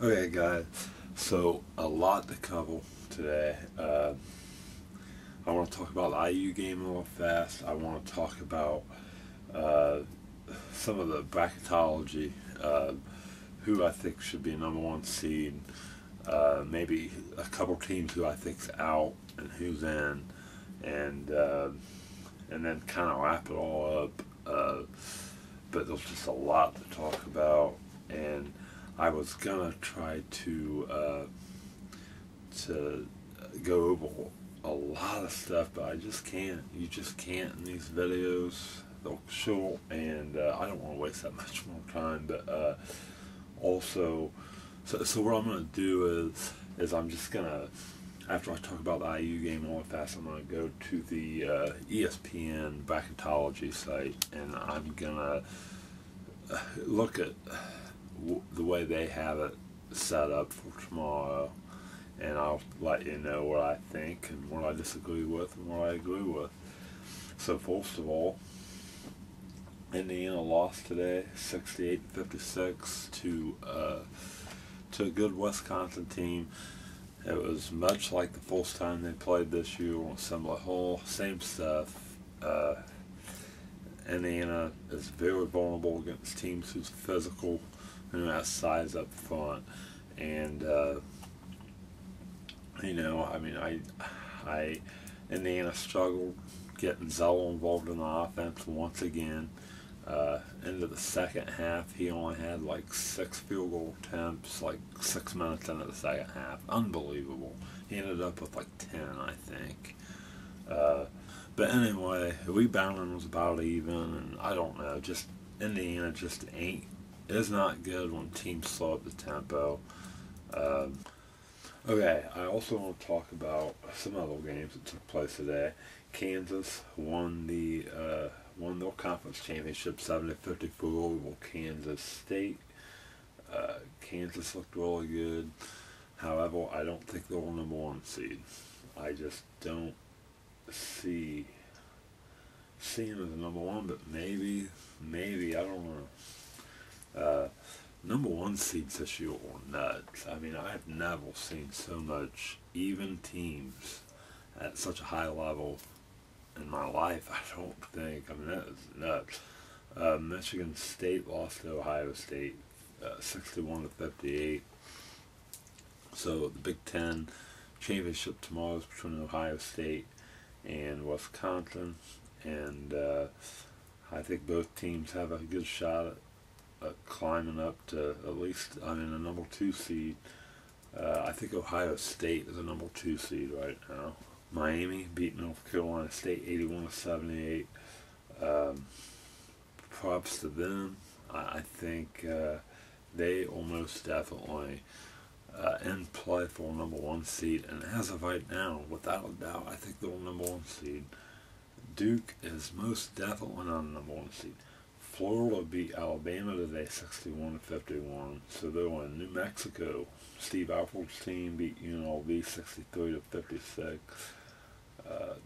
Okay, guys, so a lot to cover today. I want to talk about the IU game a little fast. I want to talk about uh, some of the bracketology, who I think should be number one seed, maybe a couple teams who I think's out and who's in, and uh, and then kind of wrap it all up. But there's just a lot to talk about, and I was gonna try to go over a lot of stuff, but I just can't. You just can't in these videos. They're short, and I don't want to waste that much more time. But also, so what I'm gonna do is I'm just gonna, after I talk about the IU game all fast, I'm gonna go to the ESPN Bracketology site, and I'm gonna look at the way they have it set up for tomorrow, and I'll let you know what I think and what I disagree with and what I agree with. So first of all, Indiana lost today, 68-56 to a good Wisconsin team. It was much like the first time they played this year on Assembly Hall. Same stuff. Indiana is very vulnerable against teams who's physical, who has size up front, and Indiana struggled getting Zello involved in the offense once again. Into the second half, he only had like 6 field goal attempts, like 6 minutes into the second half. Unbelievable. He ended up with like 10, I think. But anyway, rebounding was about even, and I don't know, just Indiana just is not good when teams slow up the tempo. Okay, I also want to talk about some other games that took place today. Kansas won their conference championship 70-54 over Kansas State. Kansas looked really good. However, I don't think they're the number one seed. I just don't see them as the number one, but maybe I don't know. Number one seeds this year are nuts. I mean, I've never seen so much even teams at such a high level in my life. I don't think. I mean, that is nuts. Michigan State lost to Ohio State 61-58. So the Big Ten championship tomorrow is between Ohio State and Wisconsin, and I think both teams have a good shot at climbing up to at least, a number 2 seed. I think Ohio State is a number 2 seed right now. Miami beat North Carolina State 81-78. Props to them. I think they almost definitely in play for a number 1 seed, and as of right now, without a doubt, I think they're a number 1 seed. Duke is most definitely not a number 1 seed. Florida beat Alabama today 61-51, so they're in New Mexico. Steve Alford's team beat UNLV 63-56.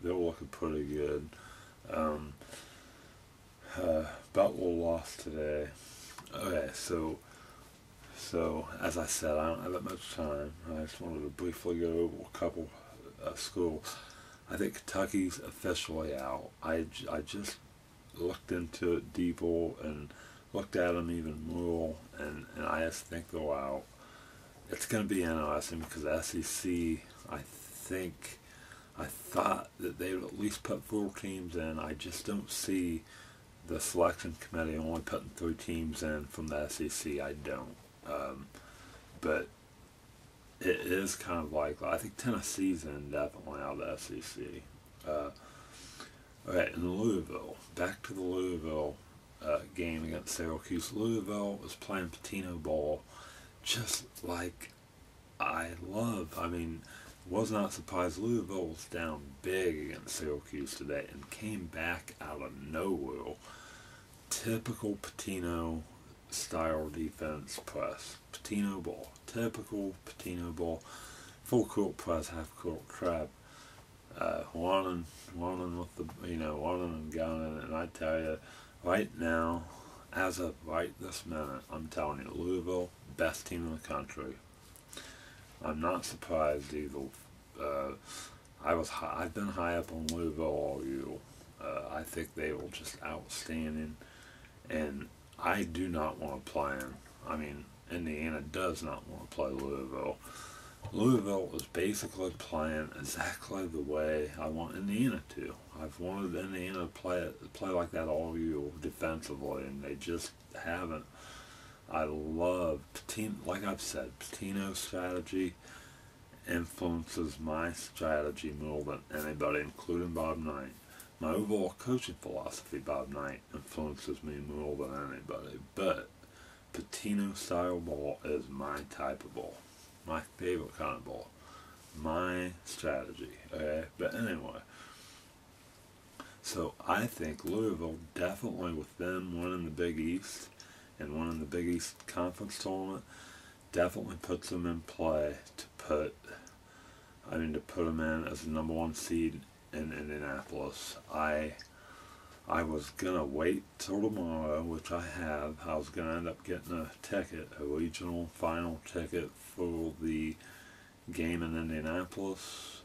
They're looking pretty good. Butler lost today. Okay, so as I said, I don't have that much time. I just wanted to briefly go over a couple schools. I think Kentucky's officially out. I just looked into it deeper and looked at them even more, and I just think they're out. It's going to be interesting because the SEC, I thought that they would at least put 4 teams in. I just don't see the selection committee only putting 3 teams in from the SEC. I don't. But it is kind of likely. I think Tennessee's in definitely out of the SEC. Okay, in Louisville, back to the Louisville game against Syracuse. Louisville was playing Patino ball just like I love. I mean, was not surprised. Louisville was down big against Syracuse today and came back out of nowhere. Typical Patino style defense press. Patino ball. Typical Patino ball. Full court press, half court trap. Running with the, running and gunning, and I tell you, right now, as of right this minute, I'm telling you, Louisville, best team in the country. I'm not surprised either. I've been high up on Louisville all year. I think they were just outstanding, and I do not want to play them. I mean, Indiana does not want to play Louisville. Louisville is basically playing exactly the way I want Indiana to. I've wanted Indiana to play like that all year defensively, and they just haven't. I love like I've said, Pitino's strategy influences my strategy more than anybody, including Bob Knight. My overall coaching philosophy, Bob Knight, influences me more than anybody. But Pitino style ball is my type of ball, my favorite kind of ball, my strategy. Okay, but anyway. So I think Louisville, definitely with them winning the Big East and winning the Big East Conference tournament, definitely puts them in play to put them in as the number one seed in Indianapolis. I was gonna wait till tomorrow, which I have. I was gonna end up getting a regional final ticket for the game in Indianapolis,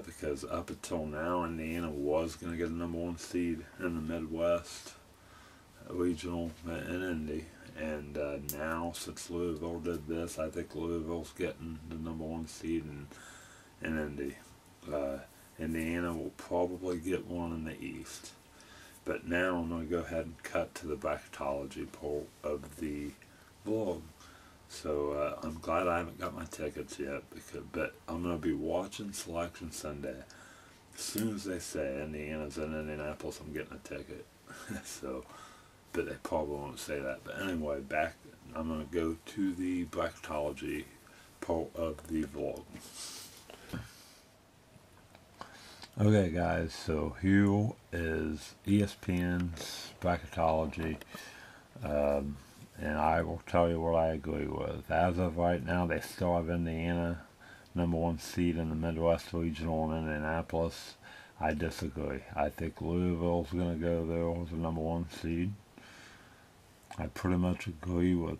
because up until now, Indiana was gonna get a number one seed in the Midwest regional in Indy. And now, since Louisville did this, I think Louisville's getting the number one seed in Indy. Indiana will probably get one in the East. But now I'm going to go ahead and cut to the bracketology part of the vlog. So I'm glad I haven't got my tickets yet, but I'm going to be watching Selection Sunday. As soon as they say Indiana's in Indianapolis, I'm getting a ticket. But they probably won't say that. But anyway, I'm going to go to the bracketology part of the vlog. Okay guys, so here is ESPN's bracketology, and I will tell you what I agree with. As of right now, they still have Indiana number one seed in the Midwest Regional in Indianapolis. I disagree. I think Louisville's going to go there as the number one seed. I pretty much agree with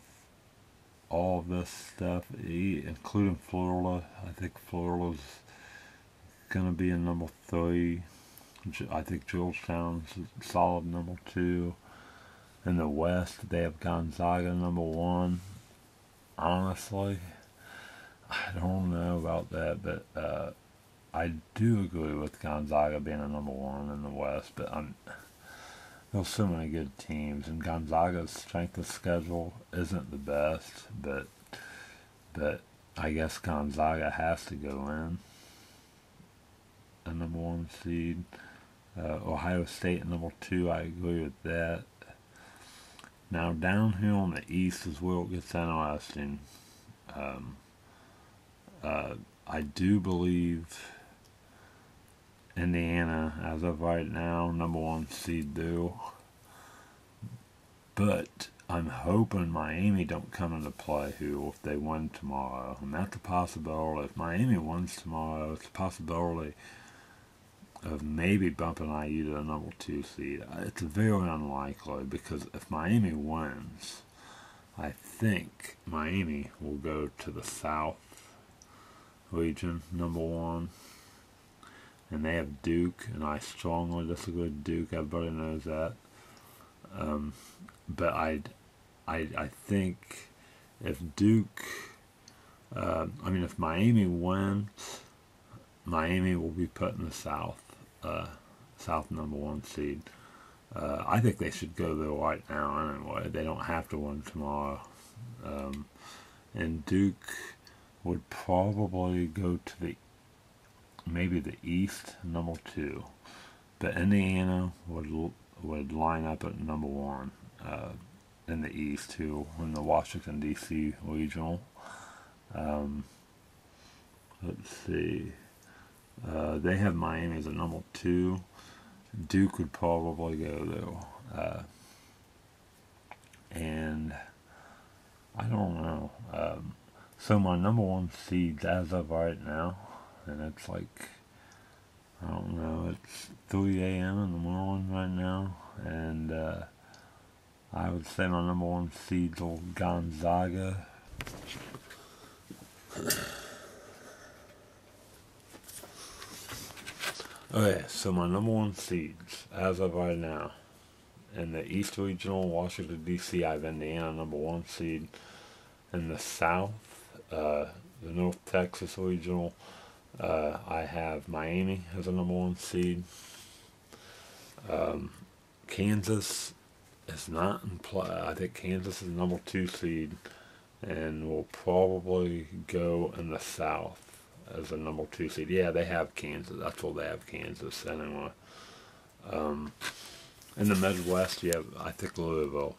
all of this stuff, including Florida. I think Florida's going to be in number 3. I think Georgetown's solid number 2. In the West, they have Gonzaga number 1. Honestly, I don't know about that, but I do agree with Gonzaga being a number 1 in the West, but there's so many good teams, and Gonzaga's strength of schedule isn't the best, but I guess Gonzaga has to go in a number 1 seed. Ohio State number 2, I agree with that. Now down here on the East is where it gets interesting. I do believe Indiana, as of right now, number 1 seed there. But I'm hoping Miami don't come into play here if they win tomorrow. And that's a possibility. If Miami wins tomorrow, it's a possibility of maybe bumping IU to the number 2 seed. It's very unlikely, because if Miami wins, I think Miami will go to the South region, number 1. And they have Duke, and I strongly disagree with Duke. Everybody knows that. But I think if Duke, if Miami wins, Miami will be put in the South number 1 seed. I think they should go there right now anyway. They don't have to win tomorrow. And Duke would probably go to maybe the East, number 2. But Indiana would line up at number 1 in the East, who in the Washington, D.C. regional. Let's see. They have Miami as a number 2. Duke would probably go there. And I don't know. So my number 1 seeds as of right now, and it's like, I don't know, it's 3 a.m. in the morning right now, and I would say my number 1 seeds are Gonzaga, Okay, so my number one seeds, as of right now, in the East Regional, Washington, D.C., I have Indiana, number one seed. In the South, the North Texas Regional, I have Miami as a number one seed. Kansas is not in play. I think Kansas is the number two seed and will probably go in the South as a number two seed. Yeah, they have Kansas. That's what they have, Kansas anyway. In the Midwest, you have, I think, Louisville,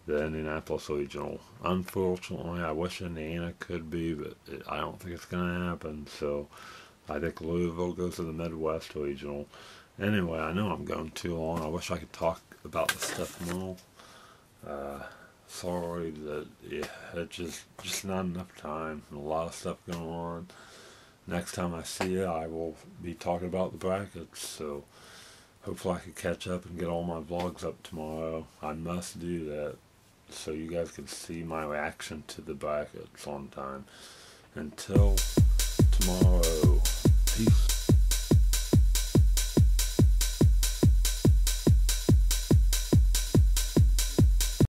the Indianapolis Regional. Unfortunately, I wish Indiana could be, but I don't think it's going to happen. So I think Louisville goes to the Midwest Regional. Anyway, I know I'm going too long. I wish I could talk about this stuff more. Sorry that it's just not enough time. A lot of stuff going on. Next time I see you, I will be talking about the brackets. So hopefully I can catch up and get all my vlogs up tomorrow. I must do that so you guys can see my reaction to the brackets on time. Until tomorrow.